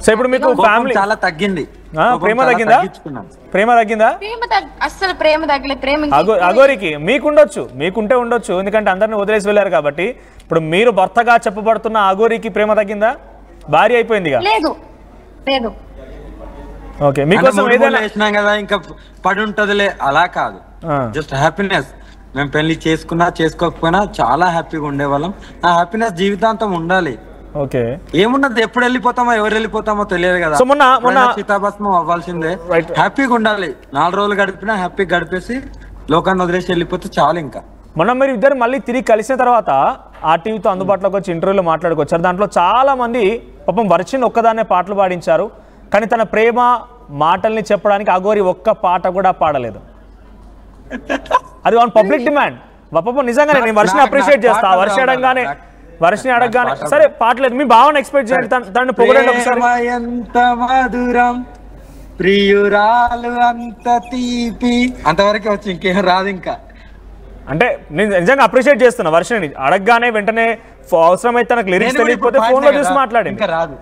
So ఇప్పుడు మీకు family చాలా తగ్గింది, ప్రేమ తగ్గిందా? ప్రేమ తగ్గిందా? అసలు ప్రేమ తగ్గలేదు. ప్రేమ అఘోరికి మీకుంటే ఉండొచ్చు, ఎందుకంటే అందరిని వదిలేసి వెళ్ళారు కాబట్టి. ఇప్పుడు మీరు భర్తగా చెప్పబడుతున్న అఘోరికి ప్రేమ తగ్గిందా? భార్య అయిపోయింది లేదు లేదు. ఓకే, మీకోసం ఏదైనా వేసినాం కదా ఇంకా పడి ఉంటదిలే, అలా కాదు. Just happiness. మేము పెళ్లి చేసుకున్నా చేసుకోకపోయినా చాలా హ్యాపీగా ఉండేవాళ్ళం. ఆ హ్యాపీనెస్ జీవితాంతం ఉండాలి. ఓకే, ఏమున్నది, ఎప్పుడు వెళ్ళిపోతామో ఎవరు వెళ్ళిపోతామో తెలియదు కదా. మొన్న చితాభస్మం అవ్వాల్సిందే. హ్యాపీగా ఉండాలి. 4 రోజులు గడిపినా హ్యాపీగా గడిపేసి లోకాన్ని వదిలేసి వెళ్ళిపోతే చాలు. ఇంకా మొన్న మీరు ఇద్దరు మళ్ళీ తిరిగి కలిసిన తర్వాత ఆర్టీవీతో అందుబాటులోకి వచ్చి ఇంటర్వ్యూలో మాట్లాడుకొచ్చారు. దాంట్లో చాలా మంది పాపం వర్షిని ఒక్కదాన్నే పాటలు పాడించారు, కానీ తన ప్రేమ మాటల్ని చెప్పడానికి అఘోరి ఒక్క పాట కూడా పాడలేదు. అది ఆన్ పబ్లిక్ డిమాండ్. పాపం నిజంగానే నేను వర్షిని అప్రిషియేట్ చేస్తా. వర్షిని అడగగానే సరే పాటలేదు, మీ భావన ఎక్స్పెక్ట్ చేయండి, తనని పొగడండి ఒకసారి. ఎంత మధురం ప్రియురాలు అంత తీపి, అంతవరకు వచ్చి ఇంకేం రాదు. ఇంకా అంటే నేను నిజంగా అప్రిషియేట్ చేస్తున్నా వర్షిని. అడగగానే వెంటనే అవసరమైతే తనకు లిరిక్స్ తెలియకపోతే ఫోన్లో చూసి మాట్లాడింది. ఇంకా రాదు.